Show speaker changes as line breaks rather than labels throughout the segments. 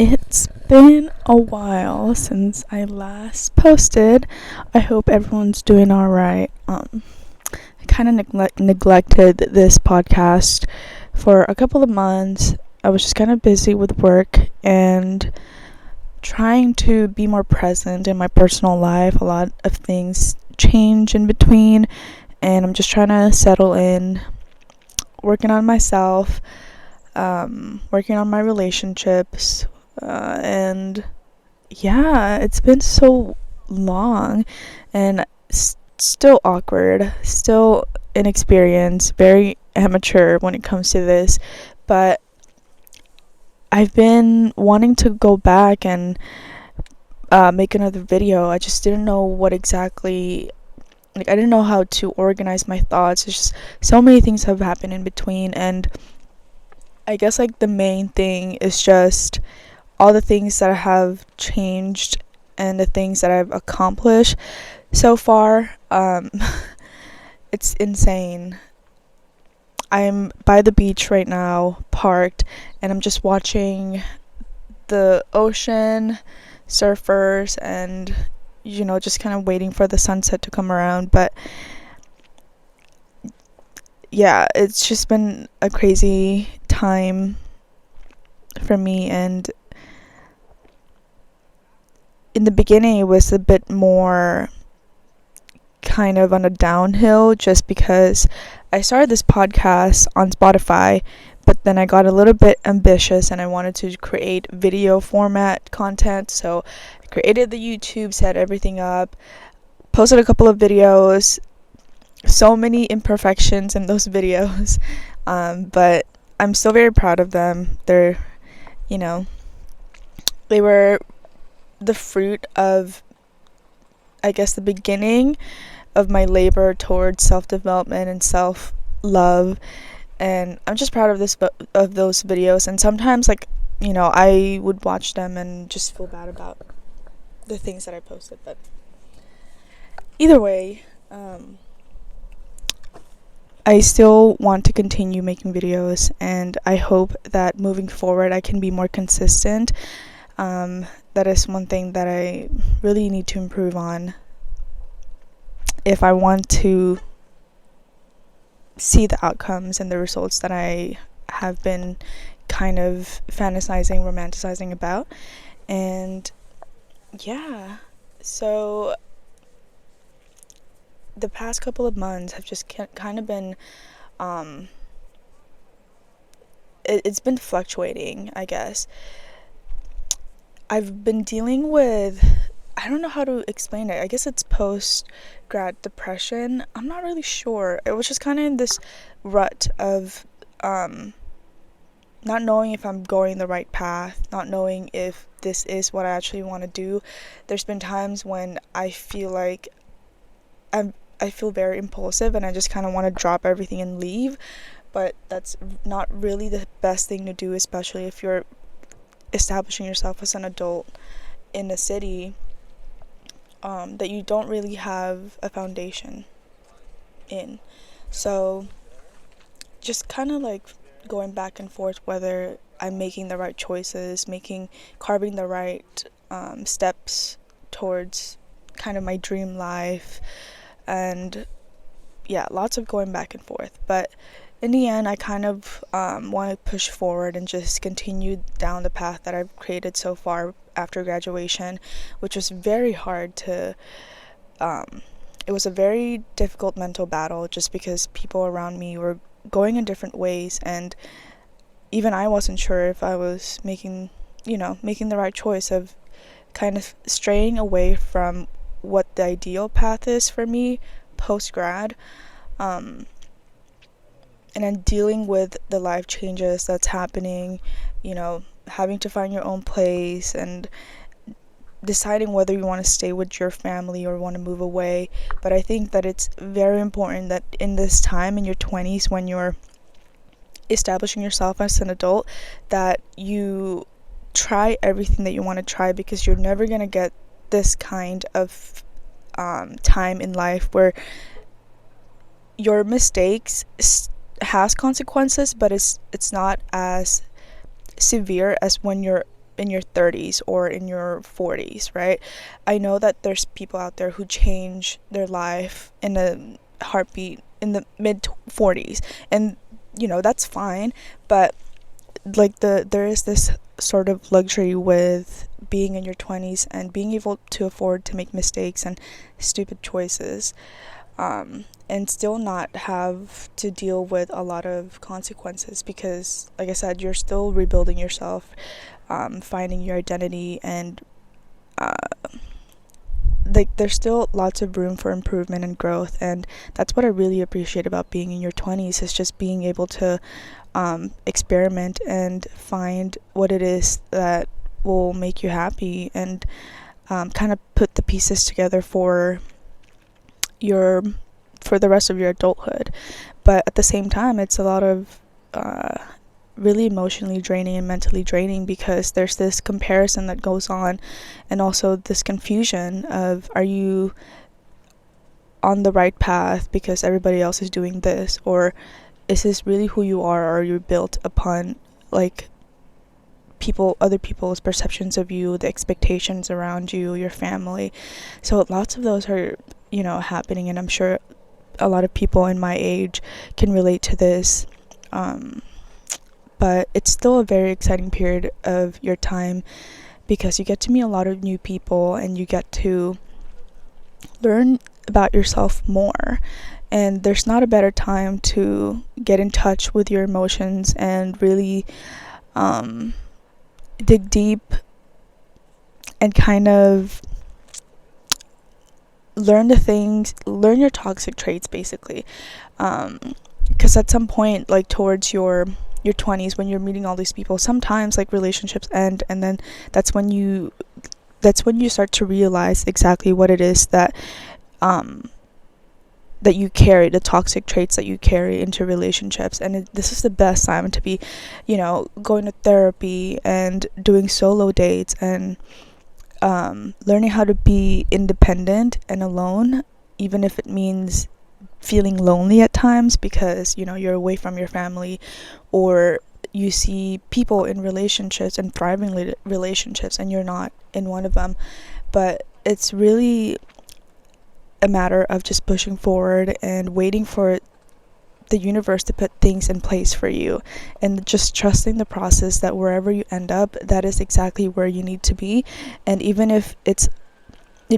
It's been a while since I last posted. I hope everyone's doing alright. I kind of neglected this podcast for a couple of months. I was just kind of busy with work and trying to be more present in my personal life. A lot of things change in between, and I'm just trying to settle in, working on myself, working on my relationships, and yeah, it's been so long and still awkward, still inexperienced, very amateur when it comes to this, but I've been wanting to go back and make another video. I just didn't know what exactly, I didn't know how to organize my thoughts. It's just so many things have happened in between, and I guess the main thing is just all the things that have changed and the things that I've accomplished so far. It's insane. I'm by the beach right now, parked, and I'm just watching the ocean, surfers, and just kind of waiting for the sunset to come around. But yeah, it's just been a crazy time for me, and in the beginning it was a bit more kind of on a downhill just because I started this podcast on Spotify, but then I got a little bit ambitious and I wanted to create video format content. So I created the YouTube, set everything up, posted a couple of videos, so many imperfections in those videos, but I'm still very proud of them. They were the fruit of, I guess, the beginning of my labor towards self-development and self-love, and I'm just proud of those videos. And sometimes I would watch them and just feel bad about the things that I posted, but either way, I still want to continue making videos, and I hope that moving forward I can be more consistent. That is one thing that I really need to improve on if I want to see the outcomes and the results that I have been kind of fantasizing, romanticizing about. And yeah, so the past couple of months have just kind of been it's been fluctuating, I guess. I've been dealing with, I don't know how to explain it. I guess it's post-grad depression. I'm not really sure. It was just kind of in this rut of not knowing if I'm going the right path, not knowing if this is what I actually want to do. There's been times when I feel like I feel very impulsive and I just kind of want to drop everything and leave, but that's not really the best thing to do, especially if you're establishing yourself as an adult in a city that you don't really have a foundation in. So just kind of going back and forth whether I'm making the right choices, carving the right steps towards kind of my dream life, and yeah, lots of going back and forth. But in the end, I kind of want to push forward and just continue down the path that I've created so far after graduation, which was very hard to, it was a very difficult mental battle just because people around me were going in different ways, and even I wasn't sure if I was making the right choice of kind of straying away from what the ideal path is for me post-grad. And then dealing with the life changes that's happening, having to find your own place and deciding whether you want to stay with your family or want to move away. But I think that it's very important that in this time in your 20s, when you're establishing yourself as an adult, that you try everything that you want to try, because you're never going to get this kind of time in life where your mistakes has consequences, but it's not as severe as when you're in your 30s or in your 40s, right? I know that there's people out there who change their life in a heartbeat in the mid 40s, and that's fine, but like there is this sort of luxury with being in your 20s and being able to afford to make mistakes and stupid choices, and still not have to deal with a lot of consequences, because like I said, you're still rebuilding yourself, finding your identity, and like there's still lots of room for improvement and growth. And that's what I really appreciate about being in your 20s, is just being able to experiment and find what it is that will make you happy, and kind of put the pieces together for the rest of your adulthood. But at the same time, it's a lot of really emotionally draining and mentally draining, because there's this comparison that goes on, and also this confusion of, are you on the right path because everybody else is doing this, or is this really who you are, or are you built upon like other people's perceptions of you, the expectations around you, your family? So lots of those are happening, and I'm sure a lot of people in my age can relate to this, but it's still a very exciting period of your time, because you get to meet a lot of new people, and you get to learn about yourself more. And there's not a better time to get in touch with your emotions and really dig deep and kind of learn your toxic traits, basically, because at some point, like towards your 20s, when you're meeting all these people, sometimes like relationships end, and then that's when you start to realize exactly what it is that you carry, the toxic traits that you carry into relationships. And this is the best time to be going to therapy and doing solo dates, and learning how to be independent and alone, even if it means feeling lonely at times, because you're away from your family, or you see people in relationships and thriving relationships, and you're not in one of them. But it's really a matter of just pushing forward and waiting for the universe to put things in place for you, and just trusting the process, that wherever you end up, that is exactly where you need to be. And even if it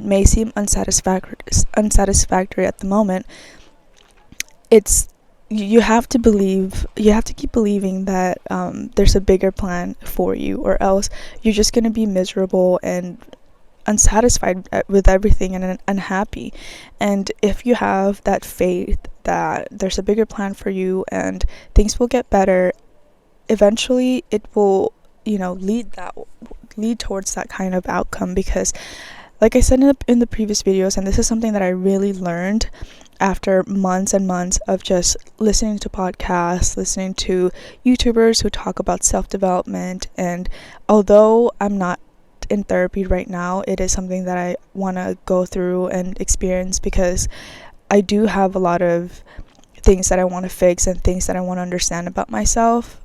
may seem unsatisfactory at the moment, you have to keep believing that there's a bigger plan for you, or else you're just going to be miserable and unsatisfied with everything, and unhappy. And if you have that faith that there's a bigger plan for you and things will get better, eventually it will lead towards that kind of outcome. Because like I said in the previous videos, and this is something that I really learned after months and months of just listening to podcasts, listening to YouTubers who talk about self-development, and although I'm not in therapy right now, it is something that I want to go through and experience, because I do have a lot of things that I want to fix and things that I want to understand about myself,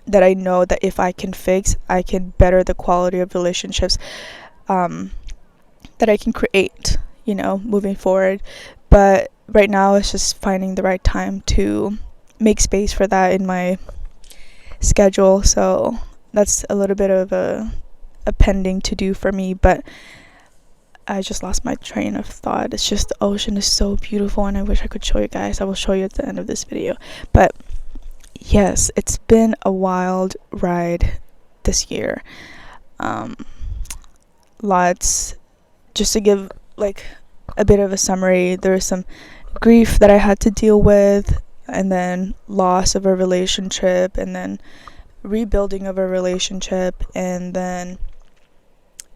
that I know that if I can fix, I can better the quality of relationships that I can create, moving forward. But right now it's just finding the right time to make space for that in my schedule. So that's a little bit of a pending to do for me. But I just lost my train of thought. It's just, the ocean is so beautiful, and I wish I could show you guys. I will show you at the end of this video. But yes, it's been a wild ride this year. Lots, just to give like a bit of a summary, there was some grief that I had to deal with, and then loss of a relationship, and then rebuilding of a relationship, and then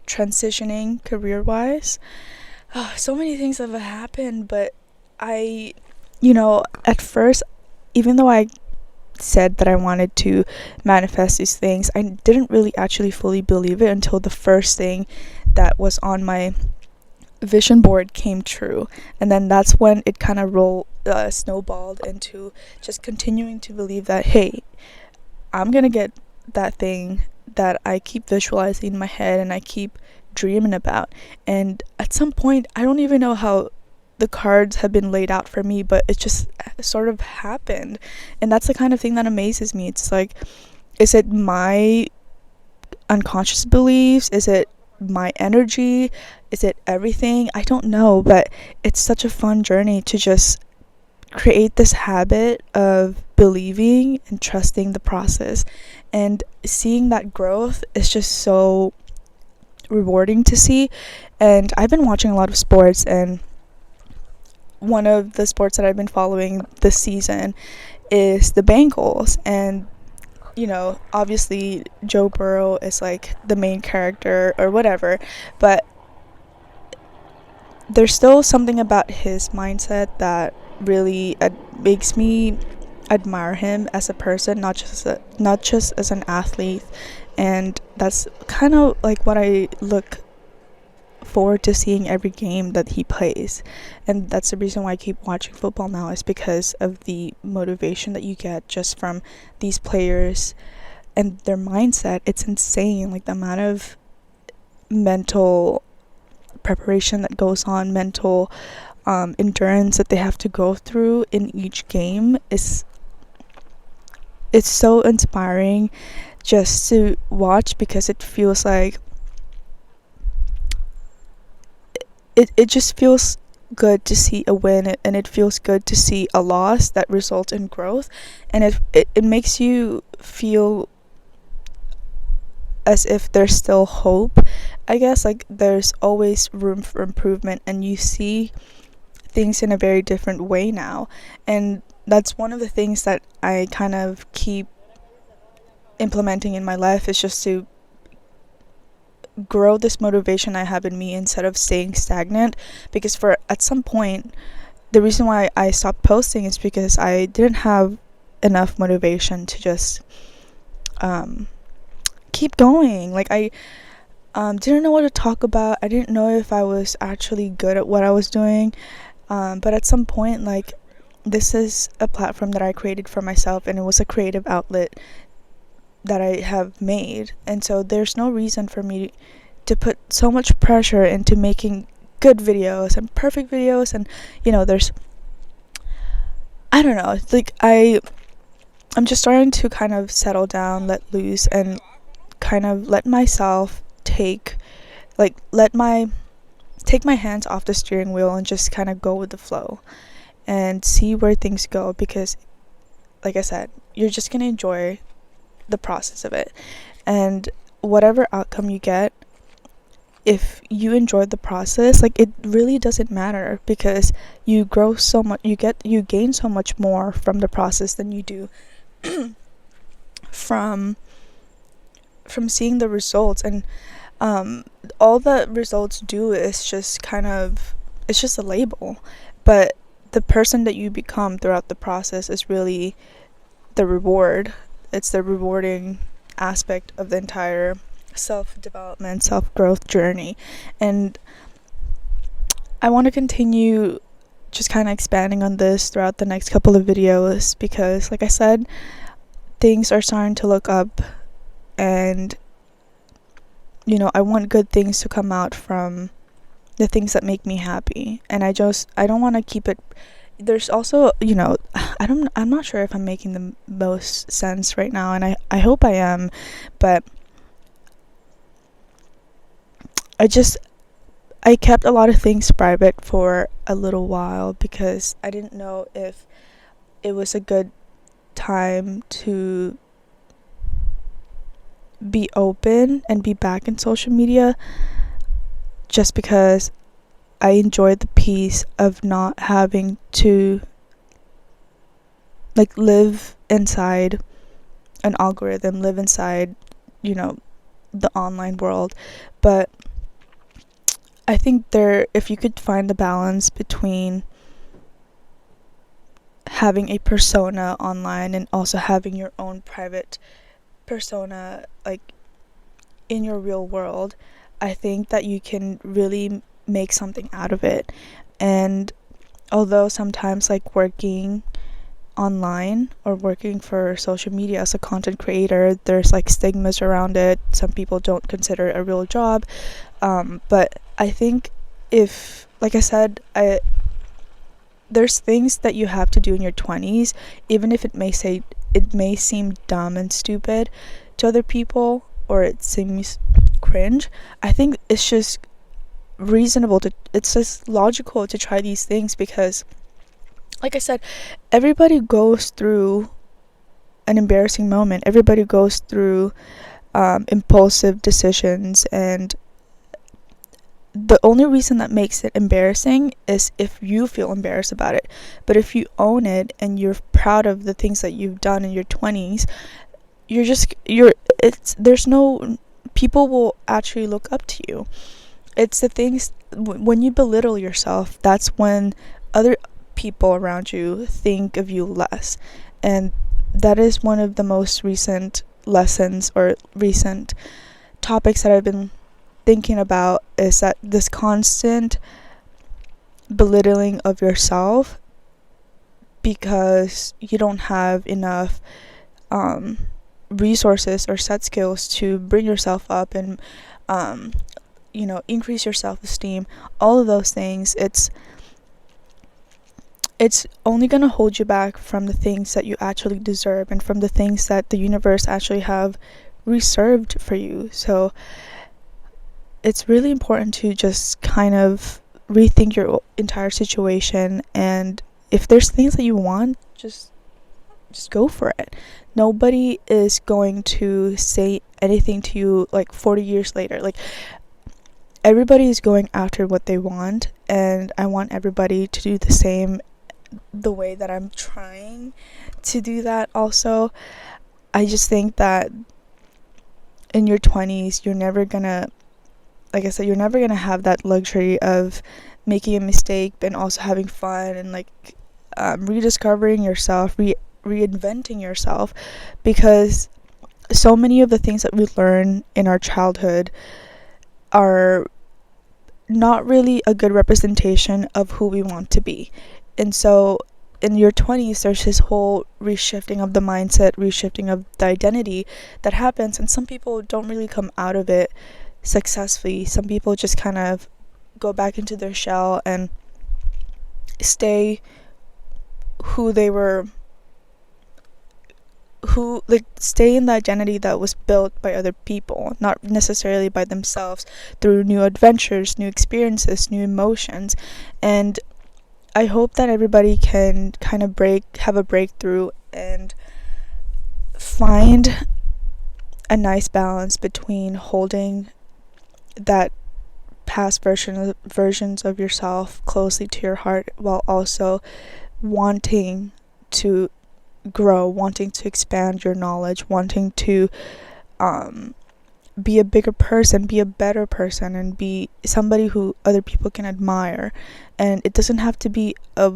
transitioning career-wise. So many things have happened, but I, at first, even though I said that I wanted to manifest these things, I didn't really actually fully believe it until the first thing that was on my vision board came true. And then that's when it kind of snowballed into just continuing to believe that, hey, I'm gonna get that thing that I keep visualizing in my head and I keep dreaming about. And at some point, I don't even know how the cards have been laid out for me, but it just sort of happened. And that's the kind of thing that amazes me. It's like, is it my unconscious beliefs? Is it my energy? Is it everything? I don't know, but it's such a fun journey to just create this habit of believing and trusting the process, and seeing that growth is just so rewarding to see. And I've been watching a lot of sports, and one of the sports that I've been following this season is the Bengals. And obviously Joe Burrow is like the main character or whatever, but there's still something about his mindset that really makes me admire him as a person, not just as an athlete. And that's kind of like what I look forward to seeing every game that he plays. And that's the reason why I keep watching football now, is because of the motivation that you get just from these players and their mindset. It's insane, like the amount of mental preparation that goes on, mental endurance that they have to go through in each game. It's so inspiring just to watch, because it feels like it just feels good to see a win, and it feels good to see a loss that results in growth. And it makes you feel as if there's still hope, I guess. Like there's always room for improvement, and you see things in a very different way now. And that's one of the things that I kind of keep implementing in my life, is just to grow this motivation I have in me instead of staying stagnant. Because at some point, the reason why I stopped posting is because I didn't have enough motivation to just keep going. Like I didn't know what to talk about. I didn't know if I was actually good at what I was doing. But at some point, like, this is a platform that I created for myself, and it was a creative outlet that I have made. And so there's no reason for me to put so much pressure into making good videos and perfect videos. And there's, I don't know, it's like I'm just starting to kind of settle down, let loose, and kind of let myself take my hands off the steering wheel and just kind of go with the flow and see where things go. Because like I said, you're just going to enjoy the process of it, and whatever outcome you get, if you enjoy the process, like, it really doesn't matter, because you grow so much, you gain so much more from the process than you do from seeing the results. And all the results do is just it's just a label, but the person that you become throughout the process is really the reward. It's the rewarding aspect of the entire self-development, self-growth journey. And I want to continue just kind of expanding on this throughout the next couple of videos, because like I said, things are starting to look up, and I want good things to come out from the things that make me happy. And I don't want to keep it. There's also, I'm not sure if I'm making the most sense right now, and I hope I am, but I kept a lot of things private for a little while, because I didn't know if it was a good time to be open and be back in social media, just because I enjoyed the peace of not having to live inside an algorithm, live inside the online world. But I think if you could find the balance between having a persona online and also having your own private persona in your real world, I think that you can really make something out of it. And although sometimes working online or working for social media as a content creator, there's like stigmas around it. Some people don't consider it a real job, but I think, if, like I said, there's things that you have to do in your 20s, even if it may seem dumb and stupid to other people, or it seems cringe. I think it's just it's just logical to try these things, because, like I said, everybody goes through an embarrassing moment. Everybody goes through impulsive decisions, and the only reason that makes it embarrassing is if you feel embarrassed about it. But if you own it and you're proud of the things that you've done in your 20s, there's no, people will actually look up to you. It's the things, when you belittle yourself, that's when other people around you think of you less. And that is one of the most recent lessons, or recent topics that I've been thinking about, is that this constant belittling of yourself because you don't have enough resources or set skills to bring yourself up and increase your self-esteem, all of those things, it's only going to hold you back from the things that you actually deserve, and from the things that the universe actually have reserved for you. So it's really important to just kind of rethink your entire situation, and if there's things that you want, just go for it. Nobody is going to say anything to you like 40 years later. Like, everybody is going after what they want, and I want everybody to do the same, the way that I'm trying to do that also. I just think that in your 20s, you're never gonna, like I said, you're never gonna have that luxury of making a mistake and also having fun and like rediscovering yourself, reinventing yourself, because so many of the things that we learn in our childhood are not really a good representation of who we want to be. And so in your 20s, there's this whole reshifting of the mindset, reshifting of the identity that happens, and some people don't really come out of it successfully. Some people just kind of go back into their shell and stay who they were, stay in the identity that was built by other people, not necessarily by themselves, through new adventures, new experiences, new emotions. And I hope that everybody can kind of have a breakthrough and find a nice balance between holding that past versions of yourself closely to your heart, while also wanting to grow, wanting to expand your knowledge, wanting to be a bigger person, be a better person, and be somebody who other people can admire. And it doesn't have to be a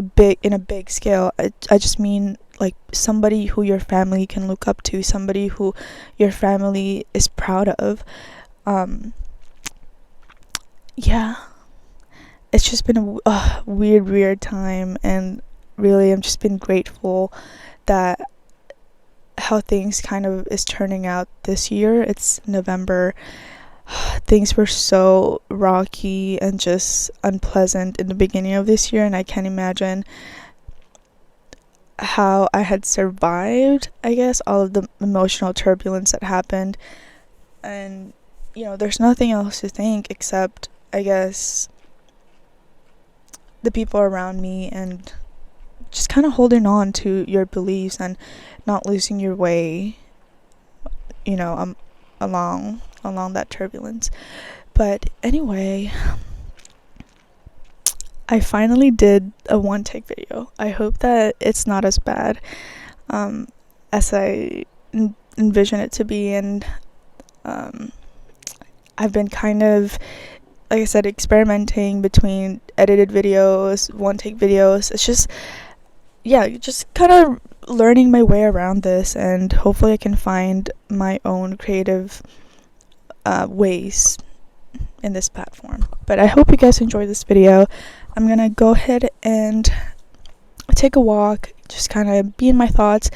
big scale. I just mean like somebody who your family can look up to, somebody who your family is proud of. Yeah, it's just been a weird time, and really I've just been grateful that how things kind of is turning out this year. It's November. Things were so rocky and just unpleasant in the beginning of this year, and I can't imagine how I had survived, I guess, all of the emotional turbulence that happened. And there's nothing else to think except, I guess, the people around me, and just kind of holding on to your beliefs and not losing your way, along that turbulence. But anyway, I finally did a one take video. I hope that it's not as bad as I envision it to be. And I've been kind of, like I said, experimenting between edited videos, one take videos. It's just kind of learning my way around this, and hopefully I can find my own creative ways in this platform. But I hope you guys enjoyed this video. I'm gonna go ahead and take a walk, just kind of be in my thoughts,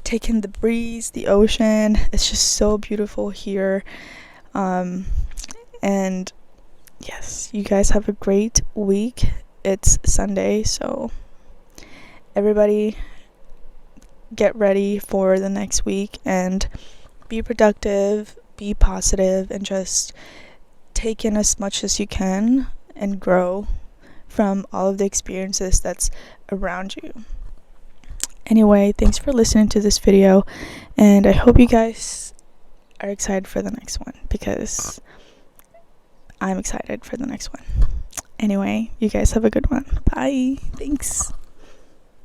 take in the breeze, the ocean. It's just so beautiful here. And yes, you guys have a great week. It's Sunday, so everybody get ready for the next week and be productive, be positive, and just take in as much as you can and grow from all of the experiences that's around you. Anyway, thanks for listening to this video, and I hope you guys are excited for the next one, because I'm excited for the next one. Anyway, you guys have a good one. Bye. Thanks.